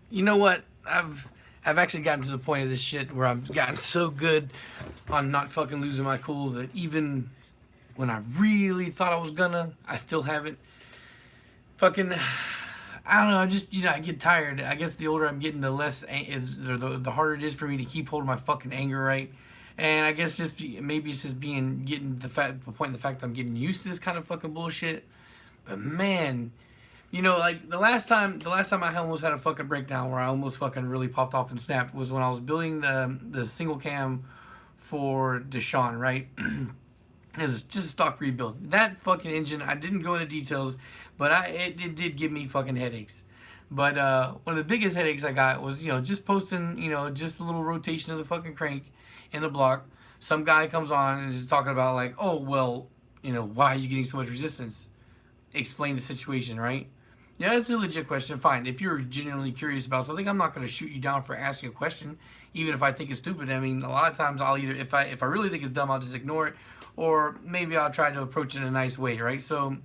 You know what? I've actually gotten to the point of this shit where I've gotten so good on not fucking losing my cool that even when I really thought I was gonna, I still haven't. Fucking, I don't know. I just I get tired. I guess the older I'm getting, the less the harder it is for me to keep holding my fucking anger right. And I guess maybe it's just getting the point, the fact that I'm getting used to this kind of fucking bullshit. But man, like the last time I almost had a fucking breakdown where I almost fucking really popped off and snapped was when I was building the single cam for Deshaun, right? It was just a stock rebuild. That fucking engine, I didn't go into details, but it did give me fucking headaches. But one of the biggest headaches I got was, just posting, just a little rotation of the fucking crank in the block. Some guy comes on and is talking about like, oh well, why are you getting so much resistance? Explain the situation, right? Yeah, that's a legit question. Fine. If you're genuinely curious about something, I'm not going to shoot you down for asking a question, even if I think it's stupid. I mean, a lot of times I'll either, if I really think it's dumb, I'll just ignore it, or maybe I'll try to approach it in a nice way, right? So,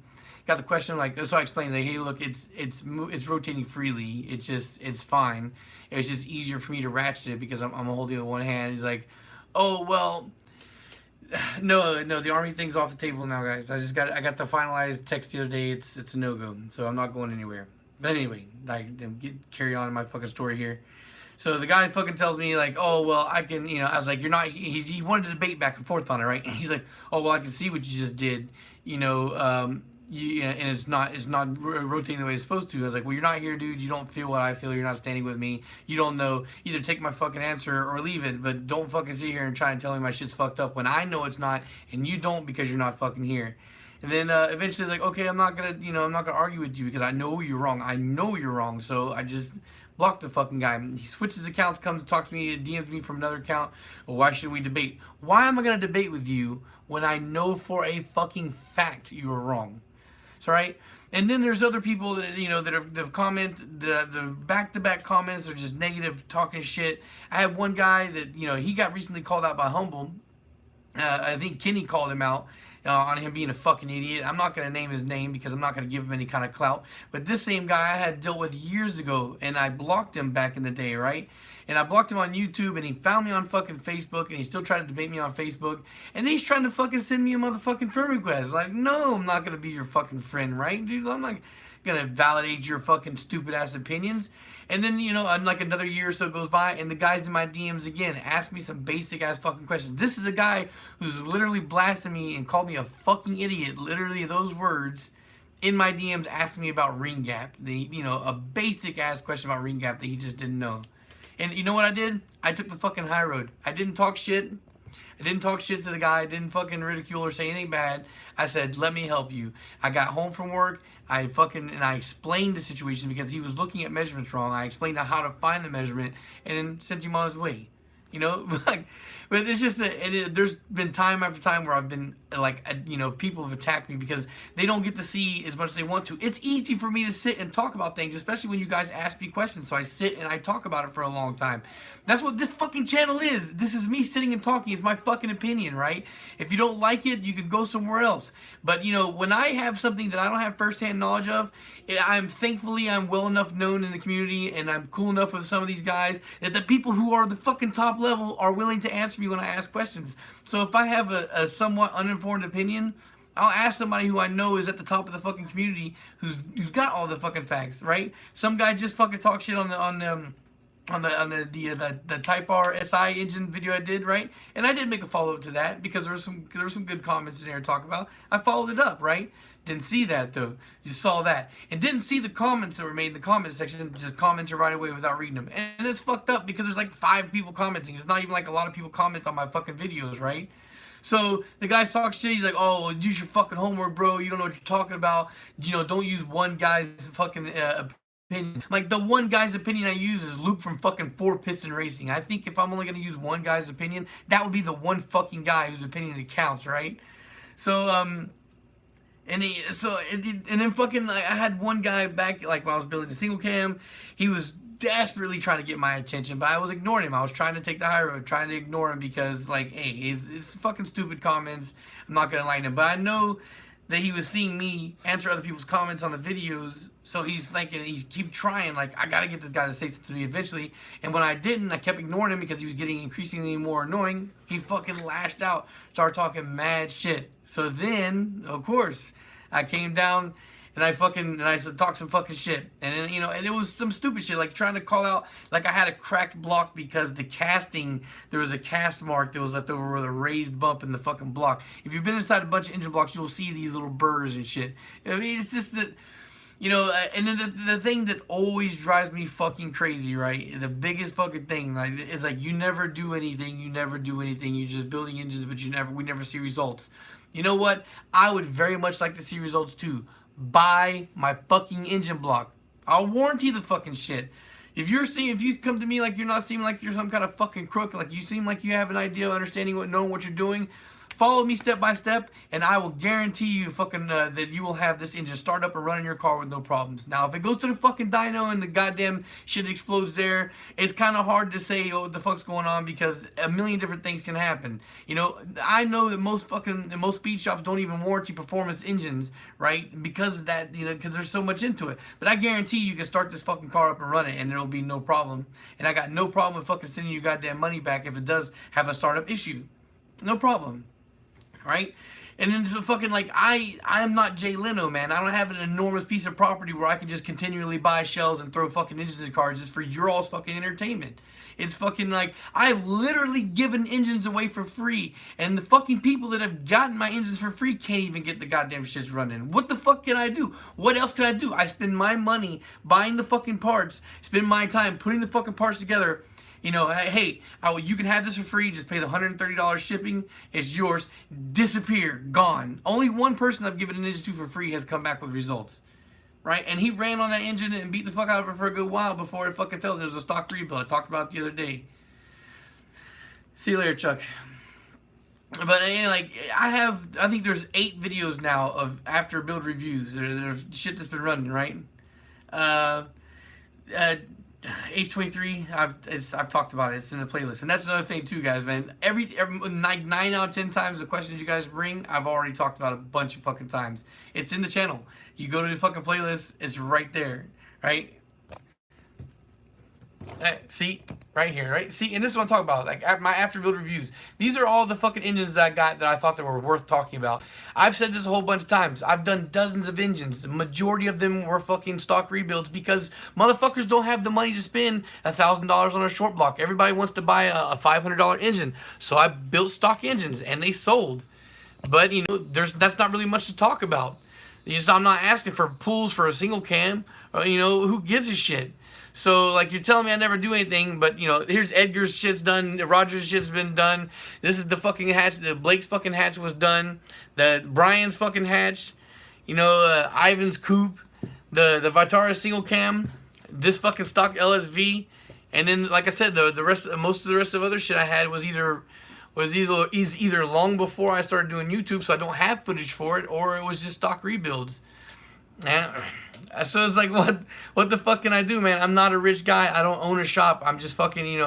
got the question like, so I explained like, hey, look, it's rotating freely. It's fine. It's just easier for me to ratchet it because I'm holding it with one hand. He's like, oh well. No, the army thing's off the table now, guys. I got the finalized text the other day. It's a no go, so I'm not going anywhere. But anyway, carry on in my fucking story here. So the guy fucking tells me like, oh well, I can, I was like, you're not. He wanted to debate back and forth on it, right? And he's like, oh well, I can see what you just did, and it's not rotating the way it's supposed to. I was like, well, you're not here, dude. You don't feel what I feel. You're not standing with me. You don't know. Either take my fucking answer or leave it, but don't fucking sit here and try and tell me my shit's fucked up when I know it's not, and you don't because you're not fucking here. And then eventually, it's like, okay, I'm not gonna argue with you because I know you're wrong. I know you're wrong. So I just block the fucking guy. He switches accounts, comes to talk to me, DMs me from another account. Well, why should we debate? Why am I gonna debate with you when I know for a fucking fact you are wrong? So right, and then there's other people that that have comment the back-to-back comments are just negative, talking shit. I have one guy that he got recently called out by Humble. I think Kenny called him out on him being a fucking idiot. I'm not going to name his name because I'm not going to give him any kind of clout. But this same guy I had dealt with years ago, and I blocked him back in the day, right? And I blocked him on YouTube, and he found me on fucking Facebook, and he still tried to debate me on Facebook. And then he's trying to fucking send me a motherfucking friend request. Like, no, I'm not going to be your fucking friend, right, dude? I'm not going to validate your fucking stupid-ass opinions. And then, like another year or so goes by, and the guy's in my DMs again, ask me some basic-ass fucking questions. This is a guy who's literally blasting me and called me a fucking idiot, literally those words, in my DMs asking me about ring gap. A basic-ass question about ring gap that he just didn't know. And you know what I did? I took the fucking high road. I didn't talk shit. I didn't talk shit to the guy. I didn't fucking ridicule or say anything bad. I said, let me help you. I got home from work. I explained the situation because he was looking at measurements wrong. I explained how to find the measurement and then sent him on his way. Like, but it's just that there's been time after time where I've been like, people have attacked me because they don't get to see as much as they want to. It's easy for me to sit and talk about things, especially when you guys ask me questions. So I sit and I talk about it for a long time. That's what this fucking channel is. This is me sitting and talking. It's my fucking opinion, right? If you don't like it, you could go somewhere else. But when I have something that I don't have firsthand knowledge of, I'm well enough known in the community, and I'm cool enough with some of these guys that the people who are the fucking top level are willing to answer me when I ask questions. So if I have a somewhat uninformed opinion, I'll ask somebody who I know is at the top of the fucking community who's got all the fucking facts, right? Some guy just fucking talk shit on the Type R SI engine video I did, right? And I did make a follow up to that because there were some good comments in there to talk about. I followed it up, right? Didn't see that though. Just saw that and didn't see the comments that were made in the comment section. Just commented right away without reading them, and it's fucked up because there's like 5 people commenting. It's not even like a lot of people comment on my fucking videos, right? So the guy talks shit. He's like, "Oh, well, use your fucking homework, bro. You don't know what you're talking about. Don't use one guy's fucking opinion." Like, the one guy's opinion I use is Luke from fucking 4-Piston Racing. I think if I'm only gonna use one guy's opinion, that would be the one fucking guy whose opinion it counts, right? So and then fucking like, I had one guy back like when I was building the single cam. He was desperately trying to get my attention, but I was ignoring him. I was trying to take the high road, trying to ignore him because, like, hey, it's fucking stupid comments. I'm not gonna like him, but I know that he was seeing me answer other people's comments on the videos So he's thinking, he's keep trying, like, I gotta get this guy to say something to me eventually. And when I didn't, I kept ignoring him because he was getting increasingly more annoying. He fucking lashed out, started talking mad shit. So then, of course, I came down and I talked some fucking shit. And then, and it was some stupid shit, like trying to call out, like I had a cracked block because the casting, there was a cast mark that was left over with a raised bump in the fucking block. If you've been inside a bunch of engine blocks, you'll see these little burrs and shit. I mean, it's just that. And then the thing that always drives me fucking crazy, right? The biggest fucking thing, like, is like you never do anything, you're just building engines, but we never see results. You know what? I would very much like to see results too. Buy my fucking engine block. I'll warranty the fucking shit. If you come to me like you're not seeming like you're some kind of fucking crook, like you seem like you have an idea of understanding knowing what you're doing, follow me step by step, and I will guarantee you fucking that you will have this engine start up and run in your car with no problems. Now, if it goes to the fucking dyno and the goddamn shit explodes there, it's kind of hard to say what the fuck's going on because a million different things can happen. I know that most speed shops don't even warranty performance engines, right? Because of that, because there's so much into it. But I guarantee you can start this fucking car up and run it, and it'll be no problem. And I got no problem with fucking sending you goddamn money back if it does have a startup issue. No problem. Right? And then so fucking like I'm not Jay Leno, man. I don't have an enormous piece of property where I can just continually buy shells and throw fucking engines in cars just for your all's fucking entertainment. It's fucking like I've literally given engines away for free, and the fucking people that have gotten my engines for free can't even get the goddamn shits running. What the fuck can I do? What else can I do? I spend my money buying the fucking parts, spend my time putting the fucking parts together. Hey, you can have this for free. Just pay the $130 shipping. It's yours. Disappear. Gone. Only one person I've given an engine to for free has come back with results. Right? And he ran on that engine and beat the fuck out of it for a good while before it fucking failed. It was a stock rebuild. I talked about it the other day. See you later, Chuck. But I think there's 8 videos now of after build reviews. There's shit that's been running, right? H23, I've talked about it. It's in the playlist, and that's another thing too, guys. Man, every 9 out of 10 times the questions you guys bring, I've already talked about a bunch of fucking times. It's in the channel. You go to the fucking playlist, it's right there, right? See, right here, right? See, and this is what I'm talking about, like my after build reviews. These are all the fucking engines that I got that I thought that were worth talking about. I've said this a whole bunch of times. I've done dozens of engines. The majority of them were fucking stock rebuilds because motherfuckers don't have the money to spend $1,000 on a short block. Everybody wants to buy a $500 engine. So I built stock engines and they sold. But that's not really much to talk about. I'm not asking for pulls for a single cam. Who gives a shit? So, like, you're telling me I never do anything, but, here's Edgar's shit's done, Roger's shit's been done, this is the fucking hatch, Blake's fucking hatch was done, Brian's fucking hatch, Ivan's coupe, the Vitara single cam, this fucking stock LSV, and then, like I said, most of the rest of other shit I had was either long before I started doing YouTube, so I don't have footage for it, or it was just stock rebuilds. So it's like, what the fuck can I do, man? I'm not a rich guy. I don't own a shop. I'm just fucking,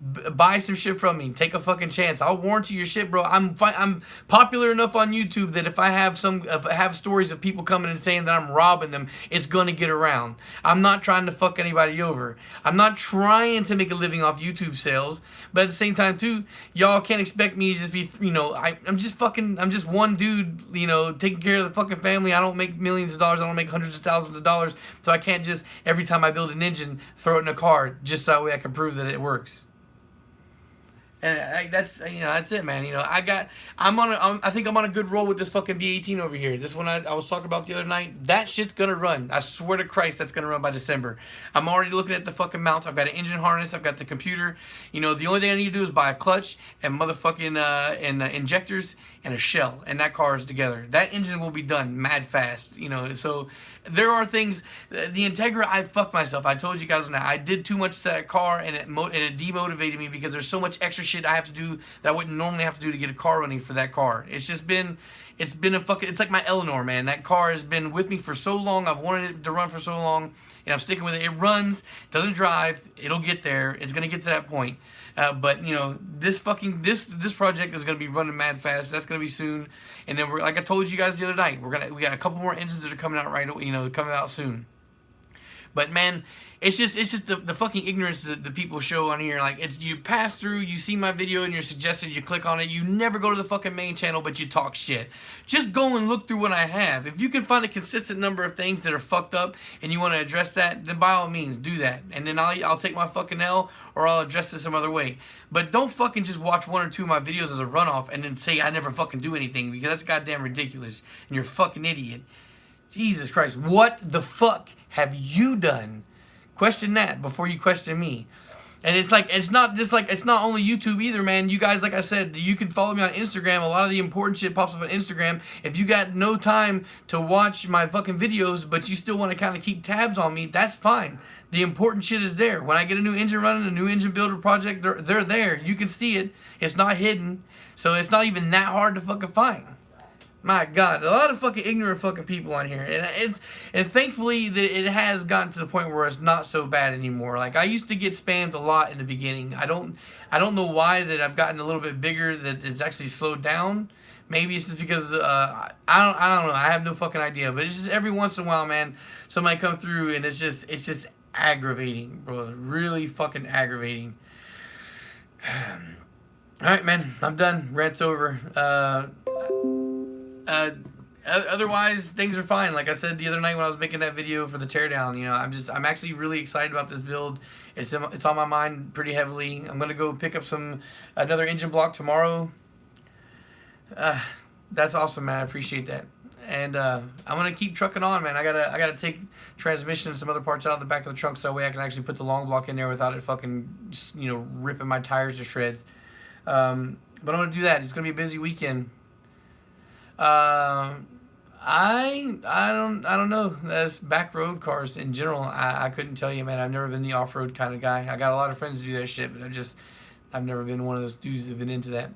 buy some shit from me. Take a fucking chance. I'll warranty your shit, bro. I'm popular enough on YouTube that if I have stories of people coming and saying that I'm robbing them, it's gonna get around. I'm not trying to fuck anybody over. I'm not trying to make a living off YouTube sales, but at the same time too, y'all can't expect me to just be, I'm just one dude, taking care of the fucking family. I don't make millions of dollars. I don't make hundreds of thousands of dollars, so I can't just every time I build an engine throw it in a car just so that way I can prove that it works. And that's it, man. I think I'm on a good roll with this fucking V18 over here. This one I was talking about the other night. That shit's gonna run. I swear to Christ, that's gonna run by December. I'm already looking at the fucking mounts. I've got an engine harness. I've got the computer. The only thing I need to do is buy a clutch and motherfucking injectors and a shell, and that car is together. That engine will be done mad fast. So there are things. The Integra, I fucked myself. I told you guys on that. I did too much to that car, and it demotivated me because there's so much extra shit I have to do that I wouldn't normally have to do to get a car running for that car. It's like my Eleanor, man. That car has been with me for so long. I've wanted it to run for so long, and I'm sticking with it. It runs, doesn't drive. It'll get there. It's gonna get to that point. But you know, this project is gonna be running mad fast. That's gonna be soon. And then we're, like I told you guys the other night, we got a couple more engines that are coming out right away. You know, coming out soon. But man, it's just the fucking ignorance that the people show on here. Like, it's, you pass through, you see my video and you're suggested, you click on it, you never go to the fucking main channel, but you talk shit. Just go and look through what I have. If you can find a consistent number of things that are fucked up and you want to address that, then by all means do that. And then I'll take my fucking L, or I'll address it some other way. But don't fucking just watch one or two of my videos as a runoff and then say I never fucking do anything, because that's goddamn ridiculous. And you're a fucking idiot. Jesus Christ, what the fuck have you done? Question that before you question me. And it's like, it's not only YouTube either, man. You guys, like I said, you can follow me on Instagram. A lot of the important shit pops up on Instagram. If you got no time to watch my fucking videos, but you still want to kind of keep tabs on me, that's fine. The important shit is there. When I get a new engine running, a new engine builder project, they're there. You can see it. It's not hidden. So it's not even that hard to fucking find. My God, a lot of fucking ignorant fucking people on here, and thankfully that it has gotten to the point where it's not so bad anymore. Like, I used to get spammed a lot in the beginning. I don't know why that I've gotten a little bit bigger, that it's actually slowed down. Maybe it's just because I don't know. I have no fucking idea. But it's just every once in a while, man, somebody come through and it's just aggravating, bro. Really fucking aggravating. All right, man, I'm done. Rant's over. Otherwise, things are fine. Like I said the other night when I was making that video for the teardown, you know, I'm actually really excited about this build. It's on my mind pretty heavily. I'm gonna go pick up another engine block tomorrow. That's awesome, man. I appreciate that. And I'm gonna keep trucking on, man. I gotta take transmission and some other parts out of the back of the trunk, so that way I can actually put the long block in there without it fucking just, you know, ripping my tires to shreds. But I'm gonna do that. It's gonna be a busy weekend. I don't know. That's back road cars in general. I couldn't tell you, man. I've never been the off road kind of guy. I got a lot of friends who do that shit, but I've never been one of those dudes who've been into that.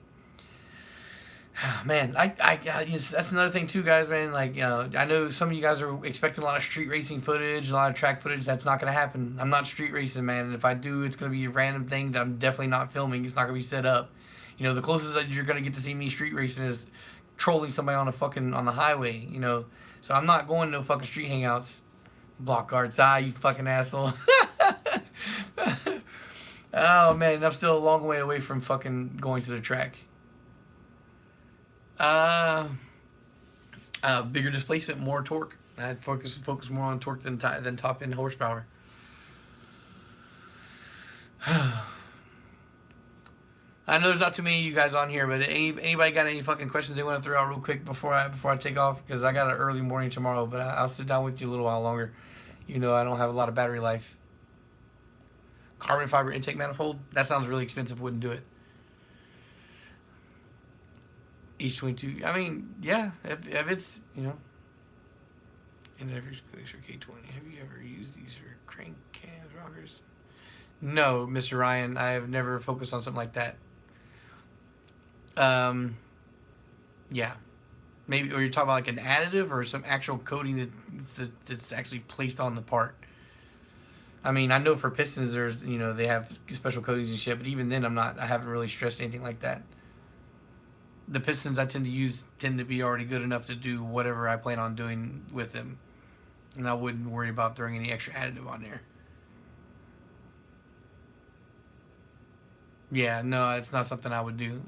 Man, that's another thing too, guys, man. Like, you know, I know some of you guys are expecting a lot of street racing footage, a lot of track footage. That's not gonna happen. I'm not street racing, man. And if I do, it's gonna be a random thing that I'm definitely not filming. It's not gonna be set up. You know, the closest that you're gonna get to see me street racing is trolling somebody on the highway, you know. So I'm not going to no fucking street hangouts. Block guards, you fucking asshole. Oh man, I'm still a long way away from fucking going to the track. Bigger displacement, more torque. I'd focus more on torque than top end horsepower. I know there's not too many of you guys on here, but anybody got any fucking questions they want to throw out real quick before I take off? Because I got an early morning tomorrow, but I'll sit down with you a little while longer. You know, I don't have a lot of battery life. Carbon fiber intake manifold? That sounds really expensive. Wouldn't do it. Each 22. I mean, yeah, if it's, you know. And every K20. Have you ever used these for crank cams, rockers? No, Mr. Ryan. I have never focused on something like that. Yeah, maybe, or you're talking about like an additive or some actual coating that's actually placed on the part. I mean, I know for pistons there's, you know, they have special coatings and shit, but even then I haven't really stressed anything like that. The pistons I tend to be already good enough to do whatever I plan on doing with them, and I wouldn't worry about throwing any extra additive on there. Yeah, no, it's not something I would do.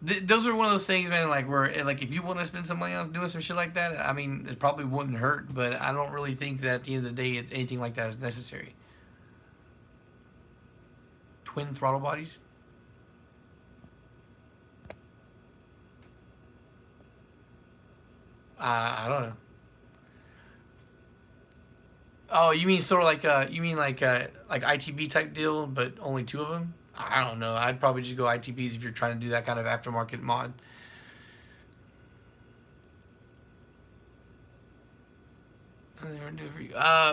Those are one of those things, man, like, where, like, if you want to spend some money on doing some shit like that, I mean, it probably wouldn't hurt, but I don't really think that at the end of the day anything like that is necessary. Twin throttle bodies? I don't know. Oh, you mean sort of like like ITB type deal, but only two of them? I don't know. I'd probably just go ITBs if you're trying to do that kind of aftermarket mod.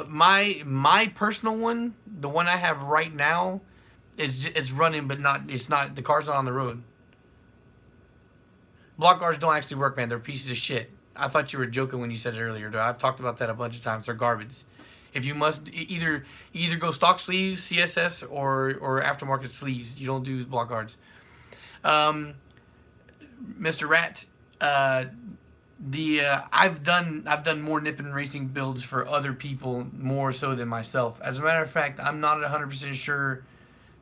My personal one, the one I have right now, it's running, but it's not. The car's not on the road. Block guards don't actually work, man. They're pieces of shit. I thought you were joking when you said it earlier. I've talked about that a bunch of times. They're garbage. If you must either go stock sleeves, CSS, or aftermarket sleeves. You don't do block guards. Mr. Rat, I've done more Nippon racing builds for other people more so than myself. As a matter of fact, I'm not 100% sure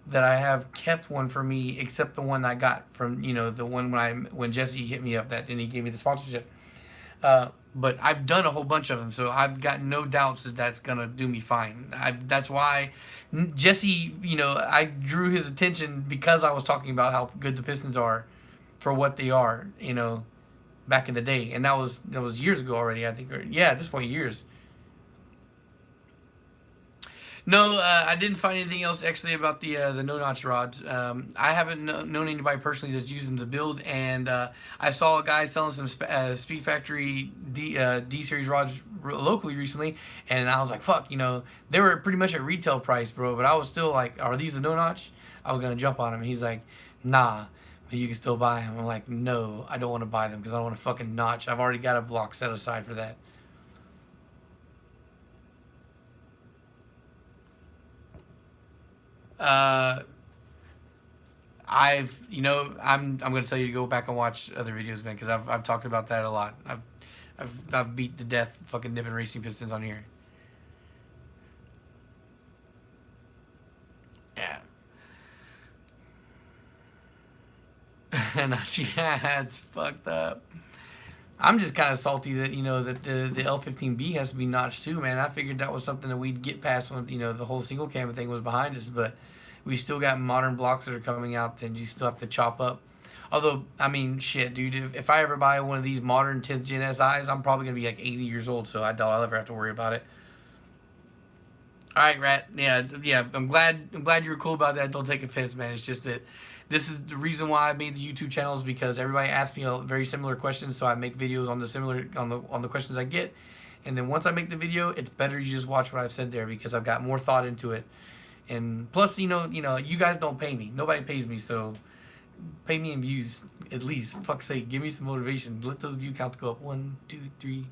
that I have kept one for me, except the one I got from, the one when Jesse hit me up and he gave me the sponsorship. But I've done a whole bunch of them, so I've got no doubts that that's gonna do me fine. That's why Jesse, I drew his attention because I was talking about how good the Pistons are for what they are, back in the day, and that was years ago already. I think, at this point, years. No, I didn't find anything else actually about the no notch rods. I haven't known anybody personally that's used them to build, and I saw a guy selling some Speed Factory D series rods locally recently, and I was like, fuck, they were pretty much at retail price, bro. But I was still like, are these the no notch? I was gonna jump on him. He's like, nah, but you can still buy them. I'm like, no, I don't want to buy them because I don't want to fucking notch. I've already got a block set aside for that. Uh, I'm gonna tell you to go back and watch other videos, man, because I've talked about that a lot. I've beat to death fucking Nippon Racing Pistons on here. Yeah. And yeah, it's fucked up. I'm just kind of salty that that the L15B has to be notched too, man. I figured that was something that we'd get past when the whole single cam thing was behind us, but we still got modern blocks that are coming out that you still have to chop up. Although, I mean, shit, dude, if I ever buy one of these modern 10th gen SIs, I'm probably gonna be like 80 years old, so I doubt I'll ever have to worry about it. All right, Rat. Yeah, yeah. I'm glad you were cool about that. Don't take offense, man. It's just that this is the reason why I made the YouTube channel, is because everybody asks me a very similar questions, so I make videos on the questions I get, and then once I make the video, it's better you just watch what I've said there because I've got more thought into it, and plus, you guys don't pay me. Nobody pays me, so pay me in views at least. For fuck's sake, give me some motivation. Let those view counts go up. 1, 2, 3.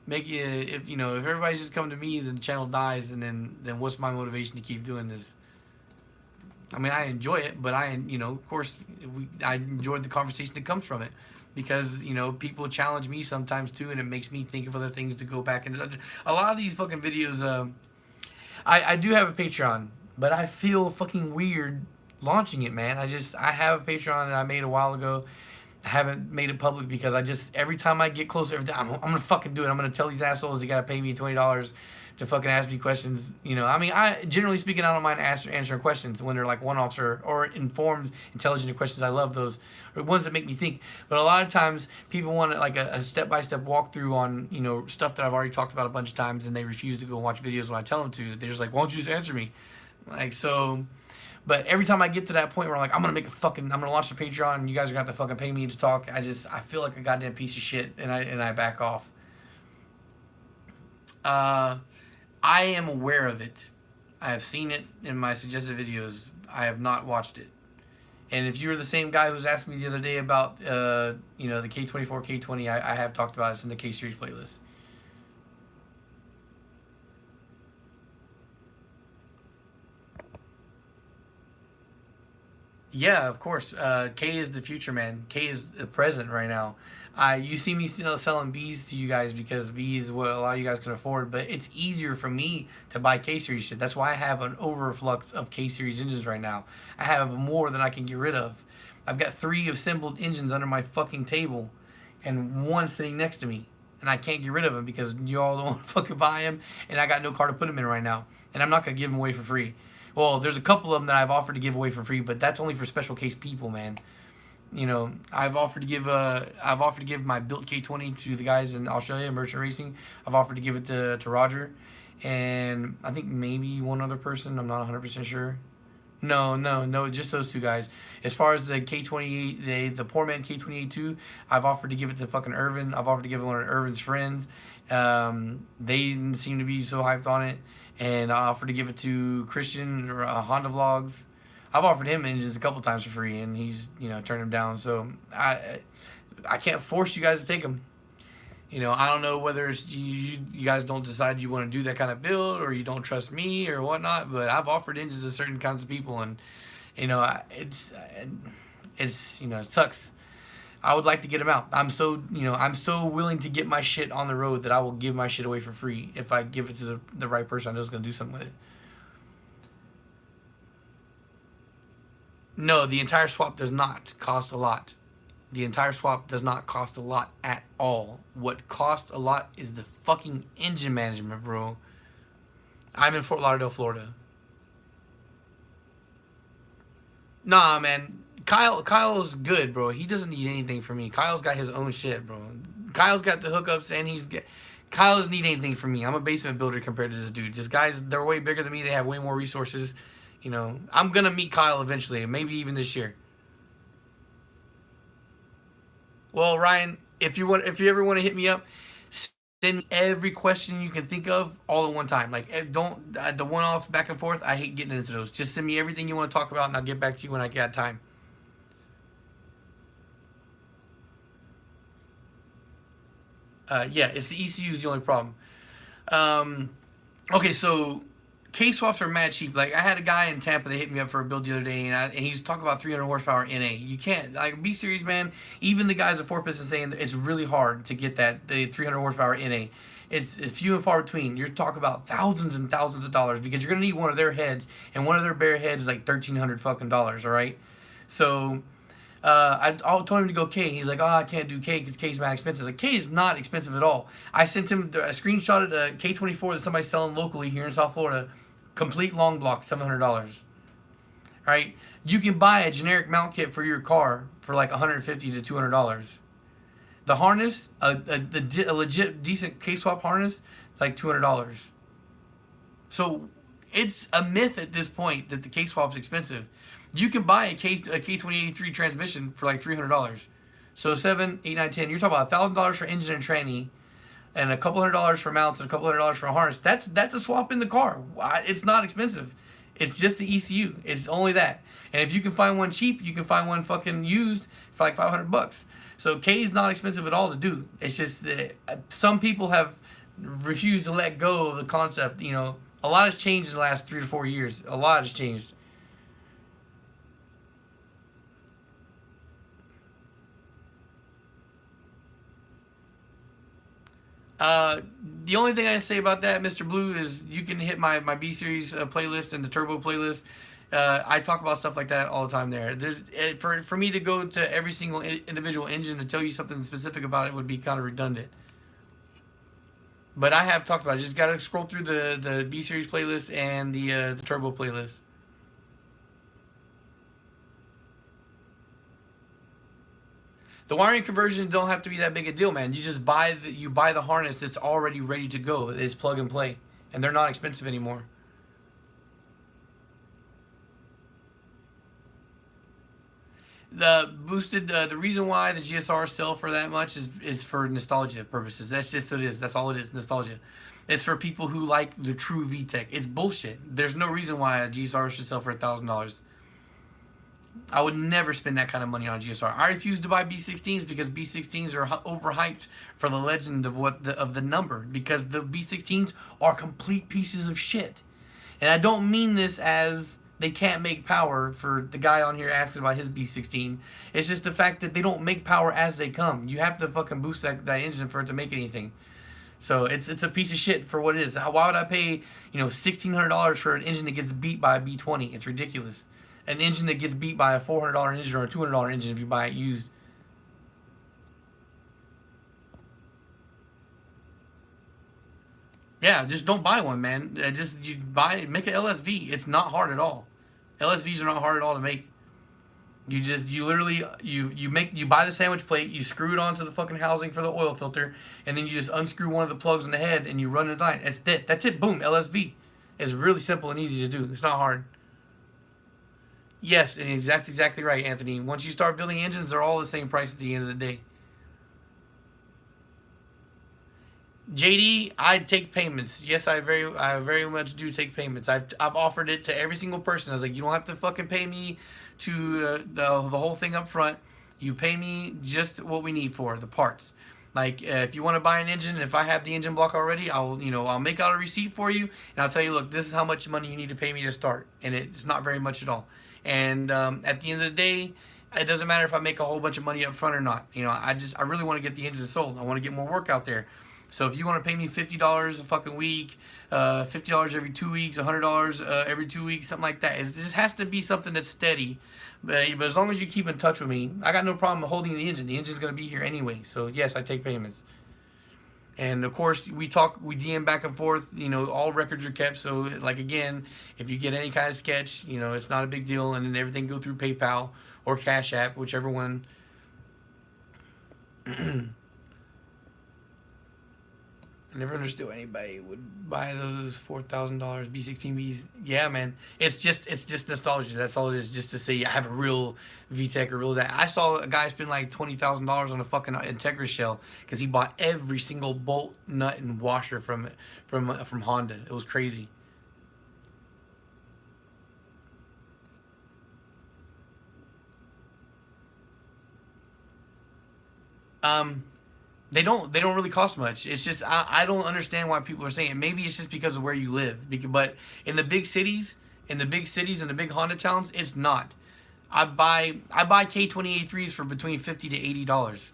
Make it, if everybody's just coming to me, then the channel dies, and then what's my motivation to keep doing this? I mean, I enjoy it, but of course, I enjoy the conversation that comes from it, because people challenge me sometimes too, and it makes me think of other things to go back and a lot of these fucking videos. I do have a Patreon, but I feel fucking weird launching it, man. I have a Patreon that I made a while ago. I haven't made it public because every time I get closer, I'm gonna fucking do it. I'm gonna tell these assholes they gotta pay me $20 to fucking ask me questions. I mean, generally speaking, I don't mind answering questions when they're like one-offs or informed, intelligent questions. I love those, or ones that make me think. But a lot of times, people want like a step-by-step walkthrough on stuff that I've already talked about a bunch of times, and they refuse to go watch videos when I tell them to. They're just like, "Why don't you just answer me?" Like so. But every time I get to that point where I'm like, I'm gonna launch the Patreon, and you guys are gonna have to fucking pay me to talk, I feel like a goddamn piece of shit, and I back off. I am aware of it. I have seen it in my suggested videos. I have not watched it. And if you're the same guy who's asked me the other day about the K24, K20, I have talked about it in the K series playlist. Yeah, of course. K is the future, man. K is the present right now. You see me still selling Bs to you guys because B is what a lot of you guys can afford, but it's easier for me to buy K series shit. That's why I have an overflux of K series engines right now. I have more than I can get rid of. I've got 3 assembled engines under my fucking table, and 1 sitting next to me, and I can't get rid of them because y'all don't want to fucking buy them, and I got no car to put them in right now, and I'm not gonna give them away for free. Well, there's a couple of them that I've offered to give away for free, but that's only for special case people, man. I've offered to give my built K20 to the guys in Australia, Merchant Racing. I've offered to give it to Roger, and I think maybe one other person. I'm not 100% sure. No, just those 2 guys. As far as the K28, the poor man K28 2, I've offered to give it to fucking Irvin. I've offered to give it to one of Irvin's friends. They didn't seem to be so hyped on it. And I offered to give it to Christian, Honda Vlogs. I've offered him engines a couple times for free, and he's turned them down. So I can't force you guys to take them. You know, I don't know whether it's you guys don't decide you want to do that kind of build or you don't trust me or whatnot, but I've offered engines to certain kinds of people, and you know, it's you know, it sucks. I would like to get them out. I'm so willing to get my shit on the road that I will give my shit away for free if I give it to the right person I know is going to do something with it. No, the entire swap does not cost a lot. The entire swap does not cost a lot at all. What costs a lot is the fucking engine management, bro. I'm in Fort Lauderdale, Florida. Nah, man. Kyle's good, bro. He doesn't need anything from me. Kyle's got his own shit, bro. Kyle's got the hookups, and Kyle doesn't need anything from me. I'm a basement builder compared to this dude. These guys, they're way bigger than me. They have way more resources. You know, I'm gonna meet Kyle eventually, maybe even this year. Well, Ryan, if you ever want to hit me up, send me every question you can think of all at one time. Like, don't the one off back and forth. I hate getting into those. Just send me everything you want to talk about, and I'll get back to you when I got time. Yeah, it's the ECU is the only problem. Um, okay, so K-swaps are mad cheap. Like, I had a guy in Tampa that hit me up for a build the other day, and he's talking about 300 horsepower NA. You can't, like, B series, man. Even the guys at four piston saying that it's really hard to get the 300 horsepower NA. It's few and far between. You're talking about thousands and thousands of dollars because you're gonna need one of their heads, and one of their bare heads is like $1,300 fucking dollars. All right, so I told him to go K. He's like, oh, I can't do K because K's mad expensive. Like, K is not expensive at all. I sent him a screenshot of the K24 that somebody's selling locally here in South Florida. Complete long block, $700. Right? You can buy a generic mount kit for your car for like $150 to $200. The harness, a legit decent K-swap harness, like $200. So it's a myth at this point that the K-swap's expensive. You can buy a K2083 transmission for like $300. So 7, 8, 9, 10. You're talking about $1,000 for engine and tranny, and a couple $100 for mounts, and a couple $100 for a harness. That's a swap in the car. It's not expensive. It's just the ECU. It's only that. And if you can find one cheap, you can find one fucking used for like $500. So K is not expensive at all to do. It's just that some people have refused to let go of the concept. You know, a lot has changed in the last 3 to 4 years. A lot has changed. Uh, the only thing I say about that, Mr. Blue, is you can hit my B series playlist and the Turbo playlist. I talk about stuff like that all the time there. For me to go to every single individual engine to tell you something specific about it would be kind of redundant. But I have talked about it. Just got to scroll through the B series playlist and the Turbo playlist. The wiring conversions don't have to be that big a deal, man. You just buy the harness that's already ready to go. It's plug and play, and they're not expensive anymore. The reason why the GSRs sell for that much is for nostalgia purposes. That's just what it is. That's all it is. Nostalgia. It's for people who like the true VTEC. It's bullshit. There's no reason why a GSR should sell for $1,000. I would never spend that kind of money on a GSR. I refuse to buy B16s because B16s are overhyped for the legend of the number, because the B16s are complete pieces of shit. And I don't mean this as they can't make power for the guy on here asking about his B16. It's just the fact that they don't make power as they come. You have to fucking boost that engine for it to make anything. So it's a piece of shit for what it is. Why would I pay $1,600 for an engine that gets beat by a B20? It's ridiculous. An engine that gets beat by a $400 engine or a $200 engine if you buy it used. Yeah, just don't buy one, man. Make an LSV. It's not hard at all. LSVs are not hard at all to make. You literally you buy the sandwich plate, you screw it onto the fucking housing for the oil filter, and then you just unscrew one of the plugs in the head and you run it line. That's it. That's it. Boom. LSV. It's really simple and easy to do. It's not hard. Yes, and that's exactly right, Anthony. Once you start building engines, they're all the same price at the end of the day. JD, I take payments. Yes, I very much do take payments. I've offered it to every single person. I was like, you don't have to fucking pay me to the whole thing up front. You pay me just what we need for the parts. Like if you want to buy an engine, if I have the engine block already, I'll make out a receipt for you, and I'll tell you, look, this is how much money you need to pay me to start, and it's not very much at all. And at the end of the day, it doesn't matter if I make a whole bunch of money up front or not. I really want to get the engine sold. I want to get more work out there. So if you want to pay me $50 a fucking week, $50 every 2 weeks, $100 every 2 weeks, something like that, it just has to be something that's steady. But as long as you keep in touch with me, I got no problem holding the engine. The engine's gonna be here anyway. So yes, I take payments. And of course, we DM back and forth. All records are kept. So like again, if you get any kind of sketch, it's not a big deal, and then everything go through PayPal or Cash App, whichever one. I never understood why anybody would buy those $4,000 B16Bs. Yeah, man, it's just nostalgia. That's all it is. Just to say I have a real VTEC or real that. I saw a guy spend like $20,000 on a fucking Integra shell because he bought every single bolt, nut, and washer from Honda. It was crazy. They don't really cost much. It's just I don't understand why people are saying it. Maybe it's just because of where you live. But in the big cities, and the big Honda towns, it's not. I buy K20A3s for between $50 to $80.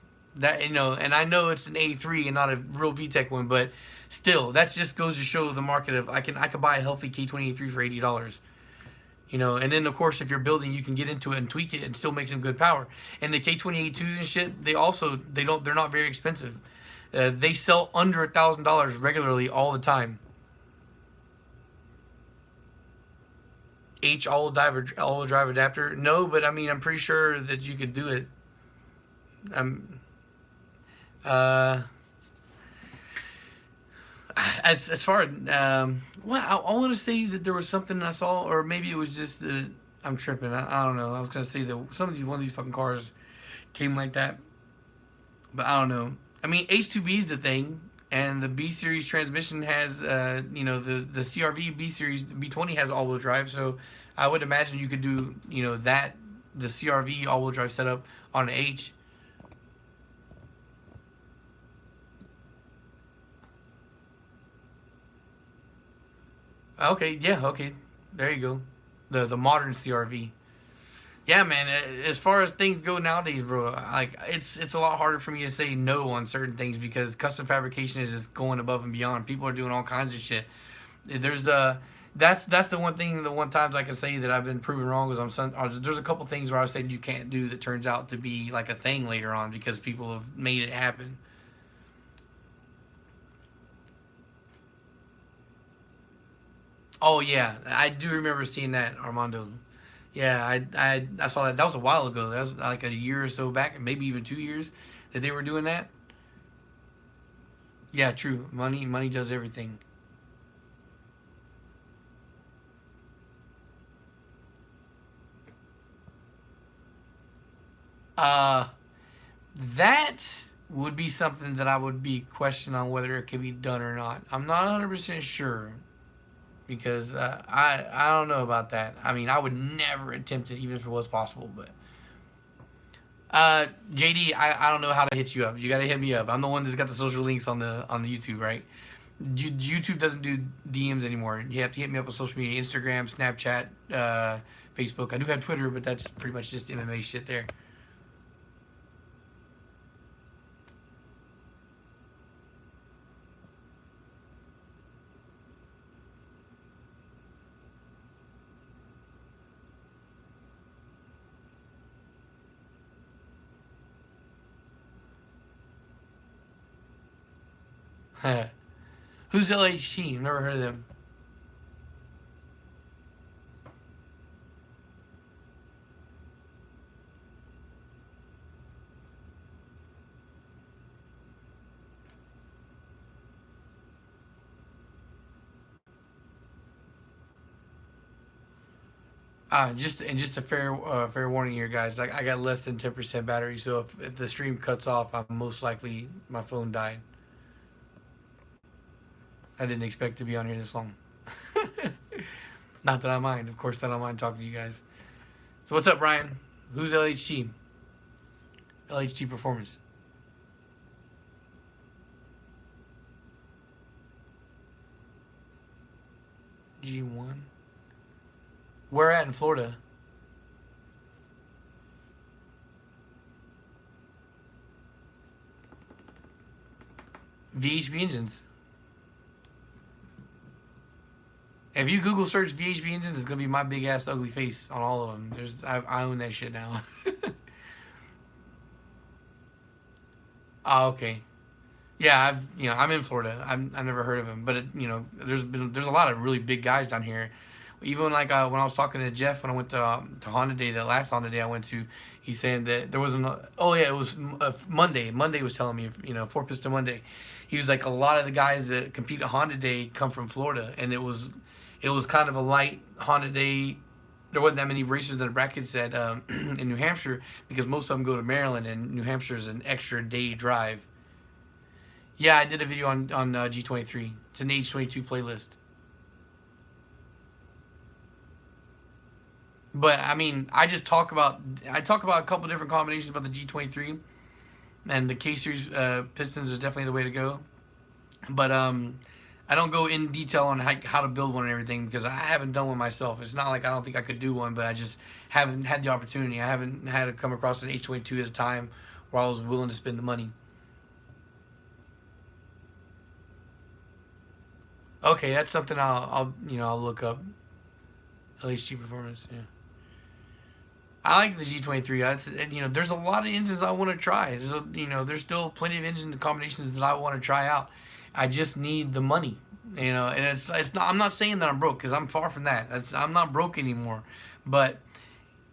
And I know it's an A3 and not a real VTEC one, but still, that just goes to show the market of I could buy a healthy K20A3 for $80. And then of course if you're building, you can get into it and tweak it and still make some good power. And the K20A2s and shit, they're not very expensive. They sell under $1,000 regularly all the time. All drive adapter? No, but I mean I'm pretty sure that you could do it. As far as well, I want to say that there was something I saw, or maybe it was just I'm tripping. I don't know. I was gonna say that one of these fucking cars came like that, but I don't know. I mean, H2B is the thing, and the B series transmission has the CRV B series B20 has all-wheel drive, so I would imagine you could do that the CRV all-wheel drive setup on an H. Okay, yeah, okay. There you go. The modern CRV. Yeah, man. As far as things go nowadays, bro, like it's a lot harder for me to say no on certain things because custom fabrication is just going above and beyond. People are doing all kinds of shit. There's the that's the one thing. The one times I can say that I've been proven wrong is there's a couple things where I said you can't do that turns out to be like a thing later on because people have made it happen. Oh yeah, I do remember seeing that, Armando. Yeah, I saw that. That was a while ago. That was like a year or so back, maybe even 2 years that they were doing that. Yeah, true. Money does everything. Uh, that would be something that I would be questioning on whether it could be done or not. I'm not 100% sure because I don't know about that. I mean, I would never attempt it even if it was possible, but JD, I don't know how to hit you up. You got to hit me up. I'm the one that's got the social links on the YouTube, right? YouTube doesn't do DMs anymore. You have to hit me up on social media: Instagram, Snapchat, Facebook. I do have Twitter, but that's pretty much just MMA shit there. Who's LHT? I've never heard of them. Just a fair warning here, guys. Like I got less than 10% battery, so if the stream cuts off, I'm most likely my phone died. I didn't expect to be on here this long. Not that I mind, of course, that I don't mind talking to you guys. So what's up, Brian? Who's LHT? LHT Performance. G1. Where at in Florida? VHB engines. If you Google search VHB engines, it's gonna be my big ass ugly face on all of them. I own that shit now. Oh, okay. Yeah, I'm in Florida. I've never heard of him, but there's a lot of really big guys down here. Even like when I was talking to Jeff when I went to Honda Day, the last Honda Day I went to, he's saying that there was oh yeah, it was Monday. Monday was telling me, four piston Monday. He was like, a lot of the guys that compete at Honda Day come from Florida, and it was kind of a light Honda Day. There wasn't that many races in the brackets at in New Hampshire because most of them go to Maryland, and New Hampshire is an extra day drive. Yeah, I did a video on G23. It's an H22 playlist. But I mean, I talk about a couple different combinations about the G23, and the K series pistons are definitely the way to go. But I don't go in detail on how to build one and everything because I haven't done one myself. It's not like I don't think I could do one, but I just haven't had the opportunity. I haven't had to come across an H22 at a time where I was willing to spend the money. Okay, that's something I'll look up. LHG performance. Yeah. I like the G23. There's a lot of engines I want to try. There's still plenty of engine combinations that I want to try out. I just need the money, and it's not. I'm not saying that I'm broke because I'm far from that. I'm not broke anymore, but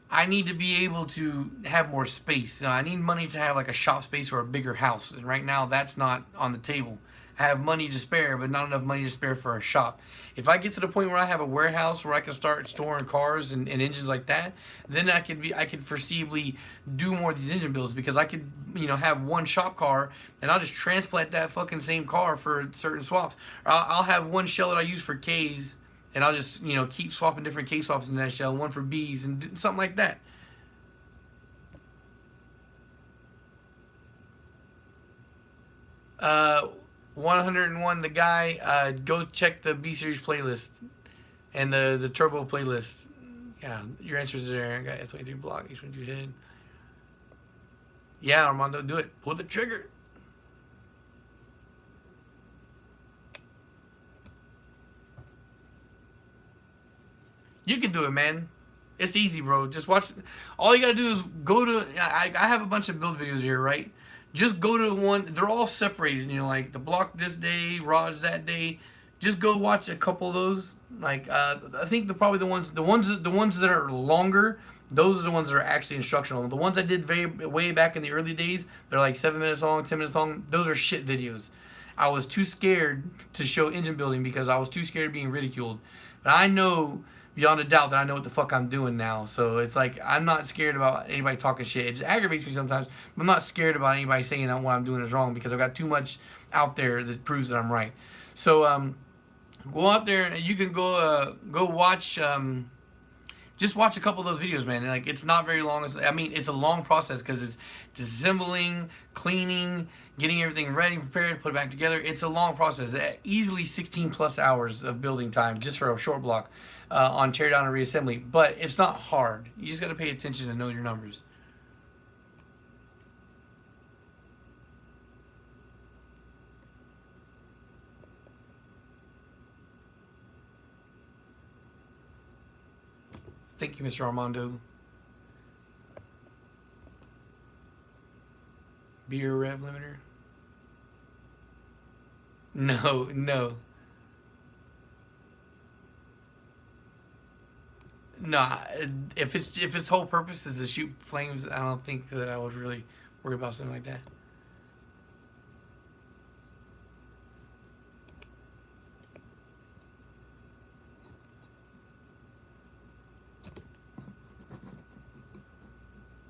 I need to be able to have more space. I need money to have like a shop space or a bigger house, and right now that's not on the table. I have money to spare, but not enough money to spare for a shop. If I get to the point where I have a warehouse where I can start storing cars and engines like that, then I could foreseeably do more of these engine builds because I could have one shop car and I'll just transplant that fucking same car for certain swaps. Or I'll have one shell that I use for K's and I'll just keep swapping different K swaps in that shell, one for B's and something like that. Uh, 101 the guy, go check the B series playlist and the turbo playlist. Yeah, your answers are there. I got F23 block, H22 head. Yeah, Armando, do it. Pull the trigger. You can do it, man. It's easy, bro. Just watch. All you gotta do is go to. I have a bunch of build videos here, right? Just go to one. They're all separated. Like the block this day, Raj that day. Just go watch a couple of those. Like I think probably the ones that are longer. Those are the ones that are actually instructional. The ones I did way back in the early days, they're like 7 minutes long, 10 minutes long. Those are shit videos. I was too scared to show engine building because I was too scared of being ridiculed. But I know beyond a doubt that I know what the fuck I'm doing now. So it's like I'm not scared about anybody talking shit. It just aggravates me sometimes, but I'm not scared about anybody saying that what I'm doing is wrong because I've got too much out there that proves that I'm right. So go out there and you can go watch. Just watch a couple of those videos, man. Like it's not very long. It's a long process because it's disassembling, cleaning, getting everything ready, prepared, put it back together. It's a long process. Easily 16 plus hours of building time just for a short block on teardown and reassembly. But it's not hard. You just got to pay attention and know your numbers. Thank you, Mr. Armando. Beer rev limiter? No, no. No, if its whole purpose is to shoot flames, I don't think that I would really worry about something like that.